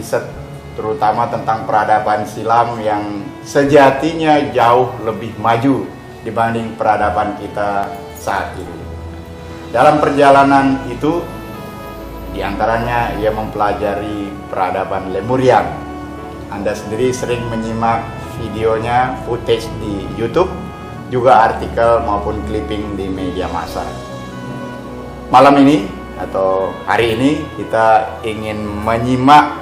riset terutama tentang peradaban silam yang sejatinya jauh lebih maju dibanding peradaban kita saat ini. Dalam perjalanan itu, diantaranya ia mempelajari peradaban Lemurian. Anda sendiri sering menyimak videonya, footage di YouTube, juga artikel maupun clipping di media massa. Malam ini atau hari ini kita ingin menyimak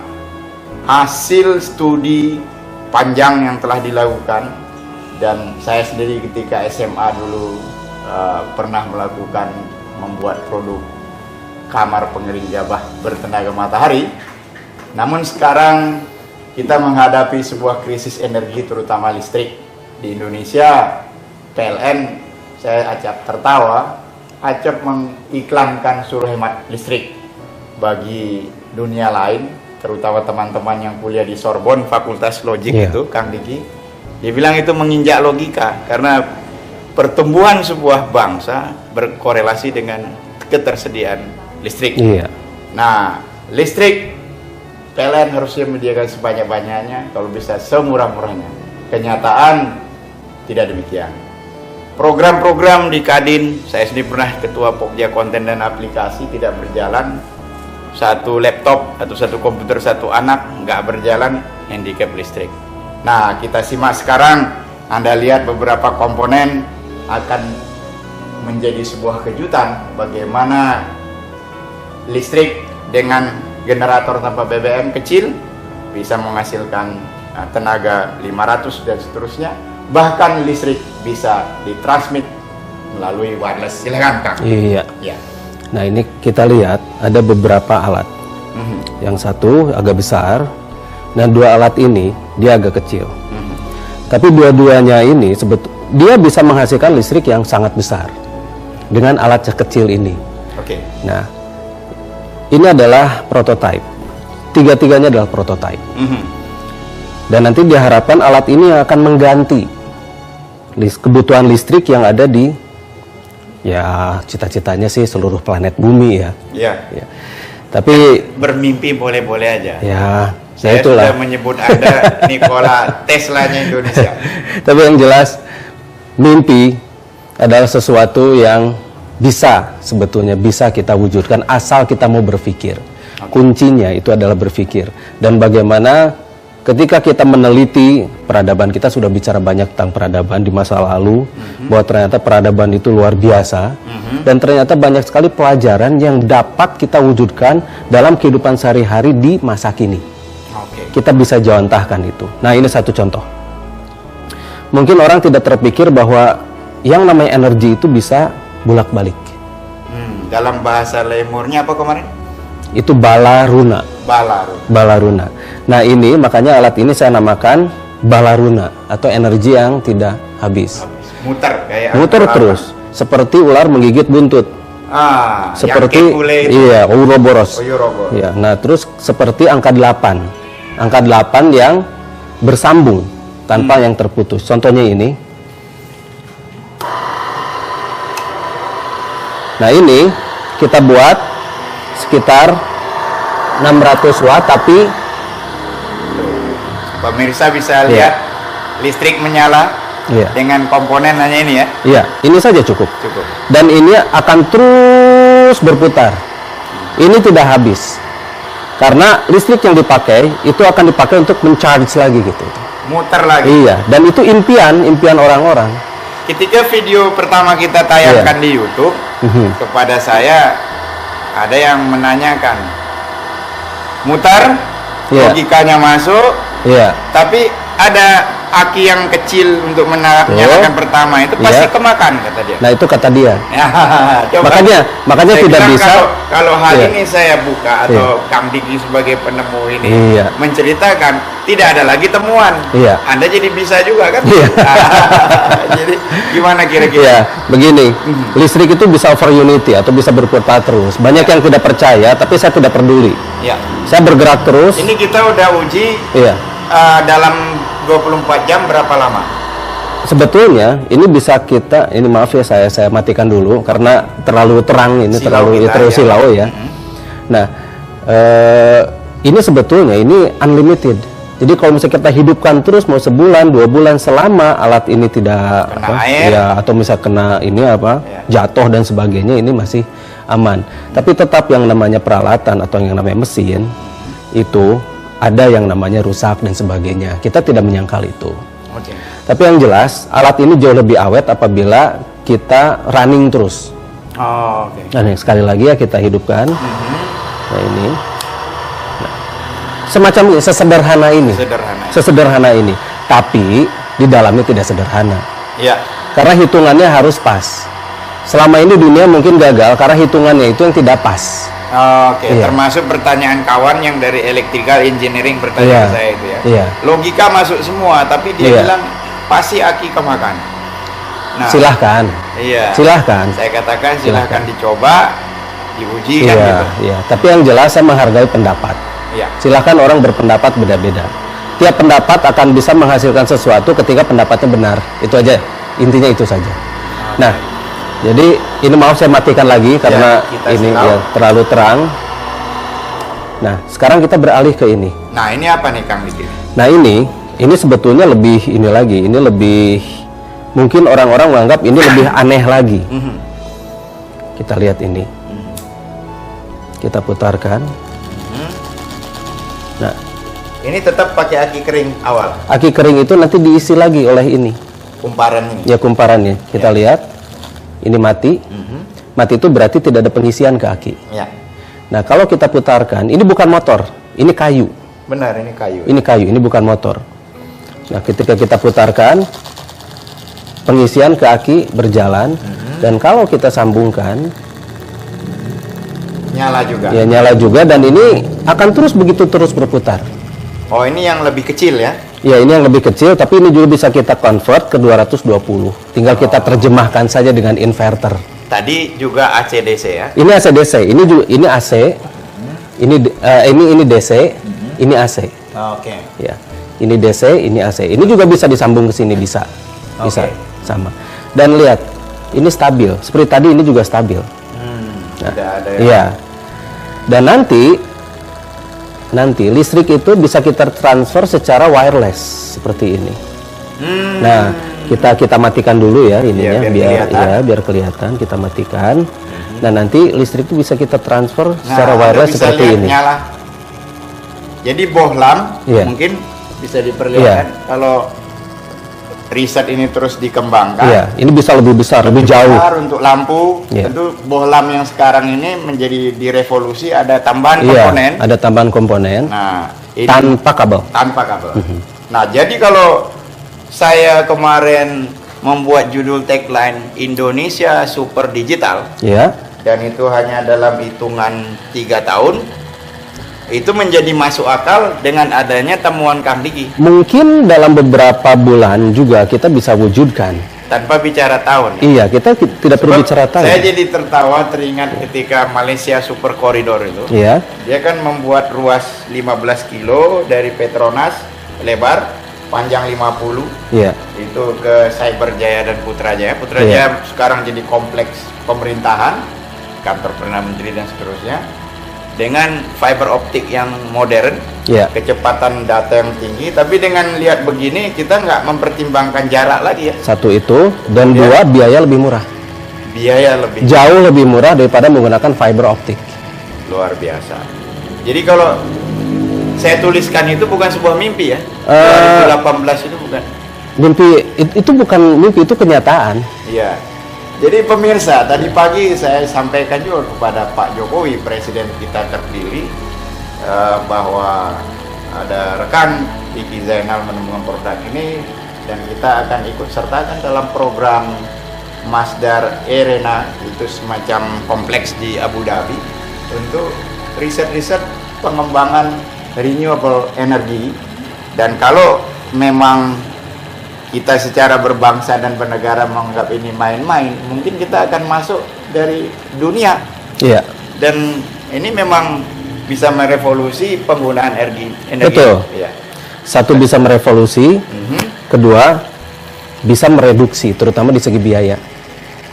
hasil studi panjang yang telah dilakukan, dan saya sendiri ketika SMA dulu pernah membuat produk kamar pengering jabah bertenaga matahari. Namun sekarang kita menghadapi sebuah krisis energi terutama listrik di Indonesia. PLN, saya acap tertawa, acap mengiklankan suruh hemat listrik bagi dunia lain, terutama teman-teman yang kuliah di Sorbonne Fakultas Logik itu, Kang Diki. Dia bilang itu menginjak logika karena pertumbuhan sebuah bangsa berkorelasi dengan ketersediaan listrik. Nah, listrik PLN harusnya menyediakan sebanyak-banyaknya, kalau bisa semurah-murahnya. Kenyataan tidak demikian. Program-program di Kadin, saya sendiri pernah ketua Pokja Konten dan Aplikasi, tidak berjalan. Satu laptop atau satu komputer satu anak nggak berjalan, handicap listrik. Nah, kita simak sekarang. Anda lihat beberapa komponen akan menjadi sebuah kejutan bagaimana listrik dengan generator tanpa BBM kecil bisa menghasilkan tenaga 500 dan seterusnya. Bahkan listrik bisa ditransmit melalui wireless. Silakan, Kang. Iya. Nah, ini kita lihat ada beberapa alat. Yang satu agak besar, dan dua alat ini dia agak kecil. Tapi dua-duanya ini dia bisa menghasilkan listrik yang sangat besar dengan alat kecil ini. Nah, ini adalah prototype. Tiga-tiganya adalah prototype. Dan nanti diharapkan alat ini akan mengganti kebutuhan listrik yang ada di, ya cita-citanya sih seluruh planet bumi ya. Tapi bermimpi boleh-boleh aja. Saya sudah menyebut Anda Nikola Tesla-nya Indonesia. Tapi yang jelas, mimpi adalah sesuatu yang sebetulnya bisa kita wujudkan asal kita mau berpikir. Kuncinya itu adalah berpikir. Dan bagaimana ketika kita meneliti peradaban, kita sudah bicara banyak tentang peradaban di masa lalu, bahwa ternyata peradaban itu luar biasa, dan ternyata banyak sekali pelajaran yang dapat kita wujudkan dalam kehidupan sehari-hari di masa kini. Kita bisa jawantahkan itu. Nah, ini satu contoh. Mungkin orang tidak terpikir bahwa yang namanya energi itu bisa bolak-balik. Dalam bahasa Lemurnya apa kemarin? Itu balaruna. Balaruna. Nah, ini makanya alat ini saya namakan balaruna atau energi yang tidak habis. Muter terus, seperti ular menggigit buntut. Seperti Ouroboros. Ya, nah terus seperti angka 8. Angka 8 yang bersambung tanpa yang terputus. Contohnya ini. Nah, ini kita buat sekitar 600 watt, tapi pemirsa bisa lihat listrik menyala dengan komponen hanya ini ya. Ini saja cukup. Dan ini akan terus berputar. Ini tidak habis. Karena listrik yang dipakai itu akan dipakai untuk mencharge lagi gitu. Muter lagi. Dan itu impian orang-orang. Ketika video pertama kita tayangkan di YouTube, kepada saya ada yang menanyakan, muter, logikanya masuk, tapi ada aki yang kecil untuk menyalakan pertama itu pasti kemakan, kata dia. Nah, itu kata dia. Makanya tidak bisa. Kalau hal ini saya buka atau Kang Diki sebagai penemu ini menceritakan, tidak ada lagi temuan. Anda jadi bisa juga kan? Jadi gimana kira-kira? Begini, listrik itu bisa over unity atau bisa berputar terus. Banyak yang tidak percaya, tapi saya tidak peduli. Saya bergerak terus. Ini kita udah uji dalam 24 jam berapa lama? Sebetulnya ini bisa ini maaf ya, saya matikan dulu karena terlalu terang ini, terlalu silau ya. Nah, ini sebetulnya ini unlimited. Jadi kalau misalnya kita hidupkan terus mau sebulan, 2 bulan, selama alat ini tidak kena air, ya, atau misalnya kena ini jatuh dan sebagainya, ini masih aman. Tapi tetap yang namanya peralatan atau yang namanya mesin itu ada yang namanya rusak dan sebagainya. Kita tidak menyangkal itu. Oke. Tapi yang jelas alat ini jauh lebih awet apabila kita running terus. Oh, oke. Nah, ini sekali lagi ya kita hidupkan. Nah, ini. Nah, semacam ini, sesederhana ini. Tapi di dalamnya tidak sederhana. Iya. Karena hitungannya harus pas. Selama ini dunia mungkin gagal karena hitungannya itu yang tidak pas. Oke, Iya. termasuk pertanyaan kawan yang dari electrical engineering bertanya ke saya itu ya. Iya. Logika masuk semua, tapi dia Iya. bilang pasti aki kemakan. Nah, Silahkan. Iya. Silahkan. Saya katakan silahkan dicoba, diuji kan Iya, gitu. iya. Tapi yang jelas saya menghargai pendapat. Iya. Silahkan orang berpendapat beda-beda. Tiap pendapat akan bisa menghasilkan sesuatu ketika pendapatnya benar. Itu aja. Intinya itu saja. Nah, jadi ini maaf saya matikan lagi karena kita ini tahu. ya terlalu terang. Nah, sekarang kita beralih ke ini. Nah, ini apa nih Kang Diki? Nah, ini sebetulnya lebih ini lagi. Ini lebih mungkin orang-orang menganggap ini lebih aneh lagi. Kita lihat ini. Kita putarkan. Nah, Ini tetap pakai aki kering awal, aki kering itu nanti diisi lagi oleh ini. kumparan ini. Ya, kumparannya. Kita lihat. Ini mati. Mati itu berarti tidak ada pengisian ke aki. Ya. Nah, kalau kita putarkan, ini bukan motor, ini kayu. Benar, ini kayu. Ini kayu, ini bukan motor. Nah, ketika kita putarkan, pengisian ke aki berjalan. Dan kalau kita sambungkan, Nyala juga. ya nyala juga. Dan ini akan terus begitu terus berputar. Oh, ini yang lebih kecil ya? Ya, ini yang lebih kecil, tapi ini juga bisa kita convert ke 220. Tinggal kita terjemahkan saja dengan inverter. Tadi juga AC/DC ya? Ini AC/DC, ini juga ini AC, ini DC, ini AC. Oke. Ya, ini DC, ini AC. Ini juga bisa disambung ke sini, bisa Oke. sama. Dan lihat, ini stabil. Seperti tadi ini juga stabil. Tidak ada ya? Iya. Dan nanti listrik itu bisa kita transfer secara wireless seperti ini. Nah, kita matikan dulu ya ininya, biar kelihatan. Kita matikan. Nah, nanti listrik itu bisa kita transfer secara wireless Anda bisa seperti lihat ini. Nyala. Jadi bohlam Iya. mungkin bisa diperlihatkan kalau riset ini terus dikembangkan. Iya, ini bisa lebih besar, lebih jauh. Besar untuk lampu, Iya. tentu bohlam yang sekarang ini menjadi direvolusi ada tambahan Iya, komponen. ada tambahan komponen Nah, ini tanpa kabel. tanpa kabel. Nah, jadi kalau saya kemarin membuat judul tagline Indonesia Super Digital Ya, dan itu hanya dalam hitungan 3 tahun, itu menjadi masuk akal dengan adanya temuan Kang Diki mungkin dalam beberapa bulan juga kita bisa wujudkan. tanpa bicara tahun. Iya, kita tidak perlu Sebab bicara tahun. saya jadi tertawa teringat ketika Malaysia Super Corridor itu. Iya, Dia kan membuat ruas 15 kilo dari Petronas lebar, panjang 50 iya, itu ke Cyberjaya dan Putrajaya. Putrajaya sekarang jadi kompleks pemerintahan, kantor Perdana Menteri dan seterusnya, dengan fiber optik yang modern, iya. kecepatan data yang tinggi. Tapi dengan lihat begini kita nggak mempertimbangkan jarak lagi ya, Satu itu, dan dua, biaya lebih murah. biaya lebih Jauh lebih murah daripada menggunakan fiber optik. luar biasa. Jadi kalau saya tuliskan itu bukan sebuah mimpi ya, 2018 itu bukan. Mimpi itu bukan mimpi, itu kenyataan. Iya. Jadi pemirsa, tadi pagi saya sampaikan juga kepada Pak Jokowi, Presiden kita terpilih, bahwa ada rekan Diki Zainal menemukan produk ini dan kita akan ikut sertakan dalam program Masdar Arena, itu semacam kompleks di Abu Dhabi untuk riset-riset pengembangan renewable energy. Dan kalau memang kita secara berbangsa dan bernegara menganggap ini main-main, mungkin kita akan masuk dari dunia. Iya, Dan ini memang bisa merevolusi penggunaan energi. Betul. Ya. satu bisa merevolusi, kedua bisa mereduksi, terutama di segi biaya.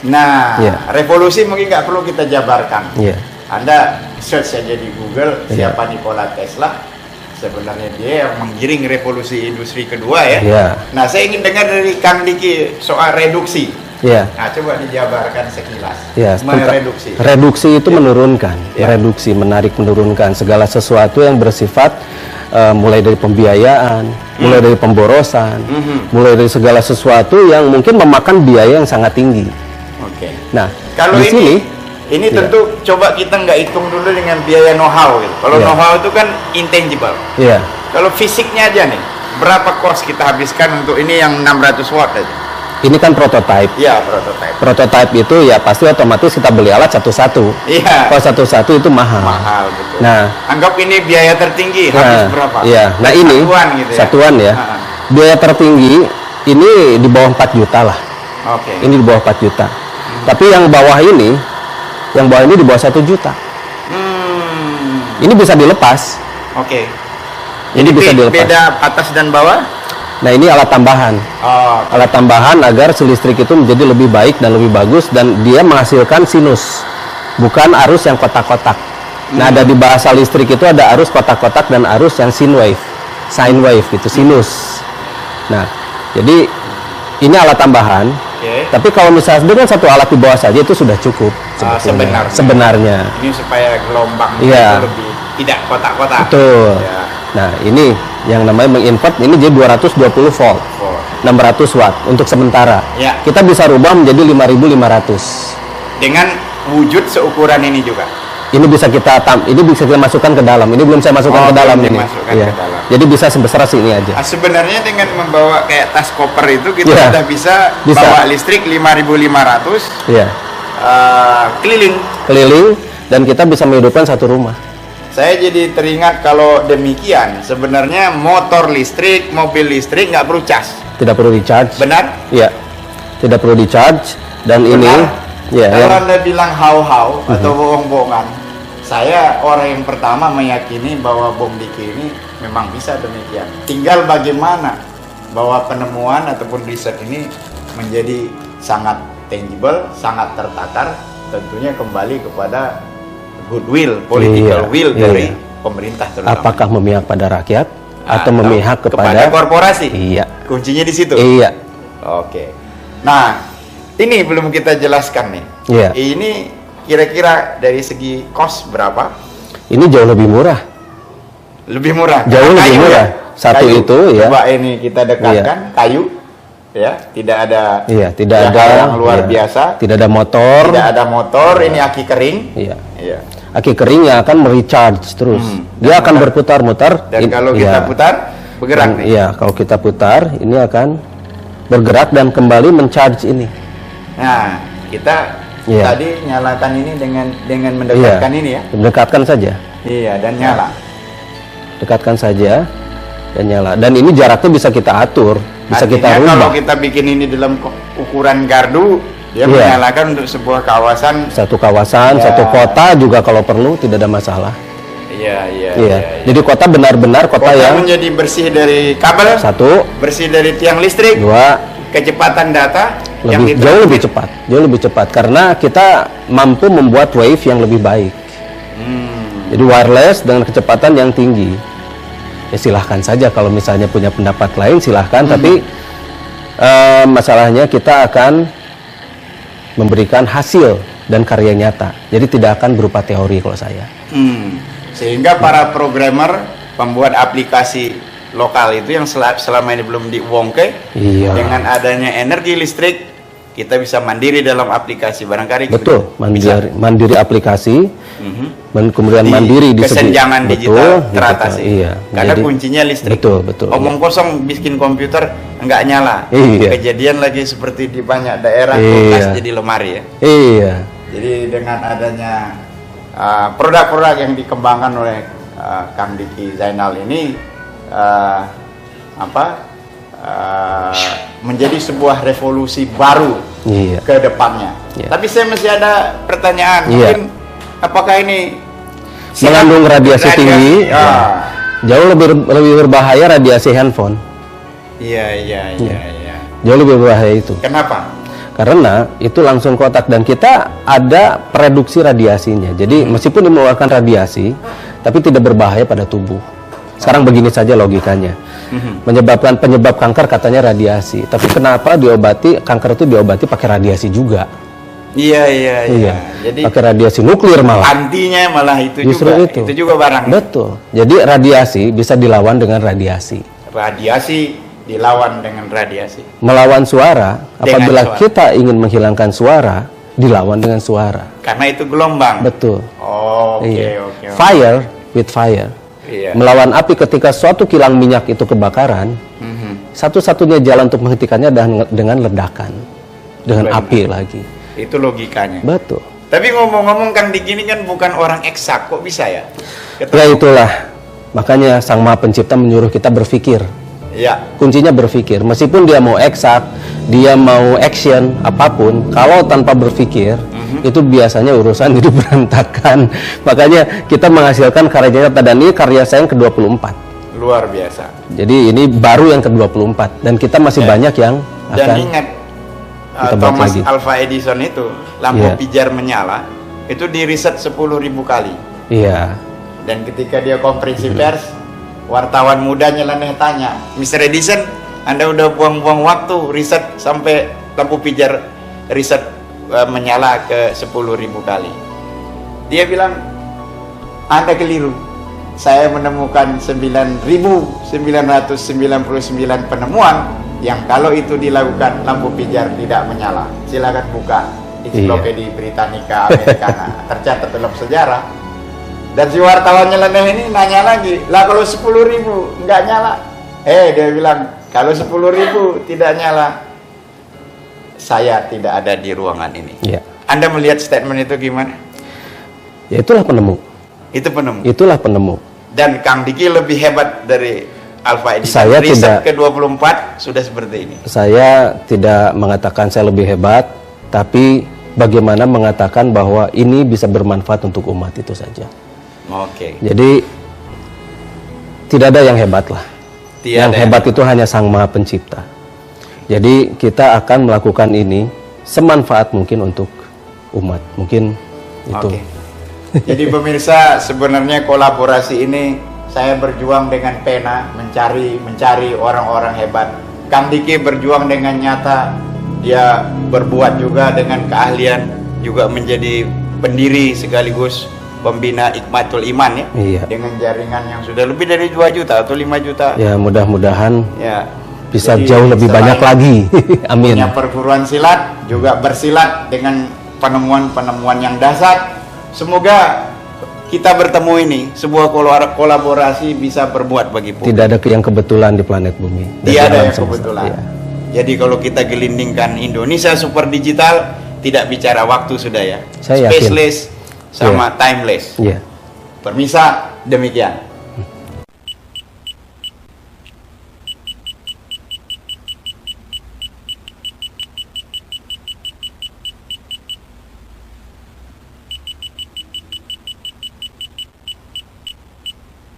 Nah, Iya. revolusi mungkin nggak perlu kita jabarkan. Iya, Anda search saja di Google siapa Nikola Tesla. Sebenarnya dia yang menggiring revolusi industri kedua ya. Nah, saya ingin dengar dari Kang Diki soal reduksi. Nah, coba dijabarkan sekilas. Mereduksi. Reduksi itu menurunkan, reduksi, menarik, menurunkan segala sesuatu yang bersifat mulai dari pembiayaan, mulai dari pemborosan, mulai dari segala sesuatu yang mungkin memakan biaya yang sangat tinggi. Nah, kalau ini tentu coba kita nggak hitung dulu dengan biaya know-how gitu. Kalau know-how itu kan intangible. Kalau fisiknya aja nih, berapa cost kita habiskan untuk ini yang 600 watt aja? Ini kan prototype. Prototype. Prototype itu ya pasti otomatis kita beli alat satu-satu. Kalau satu-satu itu mahal. Mahal, betul. Nah, anggap ini biaya tertinggi, habis berapa? Nah, ini satuan gitu ya. Satuan ya. Biaya tertinggi ini di bawah 4 juta lah. Ini di bawah 4 juta. Tapi yang bawah ini di bawah 1 juta. Ini bisa dilepas. Ini bisa dilepas. Beda atas dan bawah? Nah, ini alat tambahan. Alat tambahan agar si listrik itu menjadi lebih baik dan lebih bagus, dan dia menghasilkan sinus, bukan arus yang kotak-kotak. Nah, ada di bahasa listrik itu ada arus kotak-kotak dan arus yang sine wave gitu, sinus. Nah, jadi ini alat tambahan. Tapi kalau misalnya dengan satu alat di bawah saja itu sudah cukup sebenarnya. Ini supaya gelombang itu lebih tidak kotak-kotak. Betul. Nah, ini yang namanya menginvert, ini jadi 220 volt, 600 watt untuk sementara. Kita bisa rubah menjadi 5500 dengan wujud seukuran ini juga. Ini bisa kita masukkan ke dalam. Ini belum saya masukkan ke dalam ini. Ke dalam. Jadi bisa sebesar sini aja. Sebenarnya dengan membawa kayak tas koper itu kita sudah bisa bawa listrik 5500. Keliling dan kita bisa menghidupkan satu rumah. Saya jadi teringat kalau demikian sebenarnya motor listrik, mobil listrik nggak perlu cas. Tidak perlu di-charge. Benar? Iya. Tidak perlu di-charge dan benar? Kalau Anda bilang hau-hau atau bohong-bohongan, saya orang yang pertama meyakini bahwa Bung Diki ini memang bisa demikian. Tinggal bagaimana bahwa penemuan ataupun riset ini menjadi sangat tangible, sangat tertakar, tentunya kembali kepada goodwill, political will dari pemerintah terutama. Apakah memihak pada rakyat atau memihak kepada korporasi? Kuncinya di situ. Nah, ini belum kita jelaskan nih. Ini kira-kira dari segi cost berapa? Ini jauh lebih murah. Lebih murah. Jauh lebih murah. Satu kayu. Itu ya. Coba ini kita dekatkan kayu. Tidak ada. Tidak ada yang luar biasa. Tidak ada motor. Tidak ada motor. Ini aki kering. Aki kering yang akan merecharge terus. Dia akan berputar-mutar. Dan kalau kita putar, bergerak nih. Kalau kita putar, ini akan bergerak dan kembali mencharge ini. Nah, kita tadi nyalakan ini dengan mendekatkan ini ya. Mendekatkan saja. Dan nyala. Dekatkan saja dan nyala. Dan ini jaraknya bisa kita atur, bisa kita rubah. Kalau kita bikin ini dalam ukuran gardu, dia menyalakan untuk sebuah kawasan. Satu kawasan, satu kota juga kalau perlu, tidak ada masalah. Jadi kota benar-benar kota yang menjadi bersih dari kabel. Satu. Bersih dari tiang listrik. Dua. Kecepatan data jauh lebih cepat karena kita mampu membuat wave yang lebih baik. Jadi wireless dengan kecepatan yang tinggi. Ya silahkan saja kalau misalnya punya pendapat lain silahkan, tapi masalahnya kita akan memberikan hasil dan karya nyata. Jadi tidak akan berupa teori kalau saya. Sehingga para programmer pembuat aplikasi lokal itu yang selama ini belum diwongke, dengan adanya energi listrik kita bisa mandiri dalam aplikasi barangkali. Betul, mandiri aplikasi, kemudian mandiri di kesenjangan digital teratasi. Karena jadi, kuncinya listrik. Betul. Omong kosong bikin komputer nggak nyala. Kejadian lagi seperti di banyak daerah kulkas jadi lemari ya. Jadi dengan adanya produk-produk yang dikembangkan oleh Kang Diki Zainal ini menjadi sebuah revolusi baru ke depannya. Tapi saya masih ada pertanyaan. Mungkin apakah ini mengandung radiasi tinggi? Jauh lebih berbahaya radiasi handphone. Jauh lebih berbahaya itu. Kenapa? Karena itu langsung ke otak dan kita ada reduksi radiasinya. Jadi meskipun dia mengeluarkan radiasi, tapi tidak berbahaya pada tubuh. Sekarang begini saja logikanya. Penyebab kanker katanya radiasi, tapi kenapa kanker itu diobati pakai radiasi juga? Iya. Jadi pakai radiasi nuklir malah. Antinya malah itu Justru juga. Itu juga barang. Betul. Jadi radiasi bisa dilawan dengan radiasi. Radiasi dilawan dengan radiasi. Melawan suara, apabila suara. kita ingin menghilangkan suara, dilawan dengan suara. Karena itu gelombang. Betul. Oke. Fire with fire. Iya. Melawan api ketika suatu kilang minyak itu kebakaran, satu-satunya jalan untuk menghentikannya adalah dengan ledakan, dengan api lagi. Itu logikanya. Betul. Tapi ngomong-ngomong kan di gini kan bukan orang eksak, kok bisa ya? Ya itulah. Makanya Sang Maha Pencipta menyuruh kita berpikir. Ya. Kuncinya berpikir. Meskipun dia mau eksak, dia mau action apapun, kalau tanpa berpikir, itu biasanya urusan hidup berantakan. Makanya kita menghasilkan karya nyata, dan ini karya saya yang ke-24. Luar biasa. Jadi ini baru yang ke-24 dan kita masih banyak yang Dan akan ingat kita buat Thomas lagi. Alva Edison itu lampu pijar menyala itu di riset 10.000 kali. Iya. Dan ketika dia konferensi pers, wartawan muda nyeleneh tanya, Mr. Edison, Anda udah buang-buang waktu riset sampai lampu pijar riset menyala ke 10.000 kali. Dia bilang, Anda keliru. Saya menemukan 9.999 penemuan yang kalau itu dilakukan lampu pijar tidak menyala. Silakan buka Ensiklopedia Britannica Americana, tercatat dalam sejarah. Dan si wartawan nyeleneh ini nanya lagi, lah kalau 10.000 nggak nyala? Dia bilang, kalau 10.000 tidak nyala, saya tidak ada di ruangan ini. Iya. Anda melihat statement itu gimana? Ya itulah penemu. Itu penemu. Itulah penemu. Dan Kang Diki lebih hebat dari Alva Edison. Saya Riset tidak. ke-24 sudah seperti ini. Saya tidak mengatakan saya lebih hebat, tapi bagaimana mengatakan bahwa ini bisa bermanfaat untuk umat, itu saja. Oke. Jadi tidak ada yang hebat lah. Tiada Yang hebat itu hanya Sang Maha Pencipta. Jadi kita akan melakukan ini semanfaat mungkin untuk umat. Mungkin itu. Oke. Jadi pemirsa, sebenarnya kolaborasi ini saya berjuang dengan pena, mencari orang-orang hebat. Kang Diki berjuang dengan nyata, dia berbuat juga dengan keahlian, juga menjadi pendiri sekaligus pembina Ikmatul Iman ya. Iya. Dengan jaringan yang sudah lebih dari 2 juta atau 5 juta. Ya mudah-mudahan Ya. bisa Jadi, jauh lebih banyak lagi. Amin. Punya perguruan silat, juga bersilat dengan penemuan-penemuan yang dahsyat. Semoga kita bertemu ini, sebuah kolaborasi bisa berbuat bagi publik. Tidak ada yang kebetulan di planet bumi. Tidak ada yang semesta. kebetulan. Iya. Jadi kalau kita gelindingkan Indonesia super digital, tidak bicara waktu sudah ya. Saya yakin. Spaceless sama timeless. Iya. Permisa, demikian.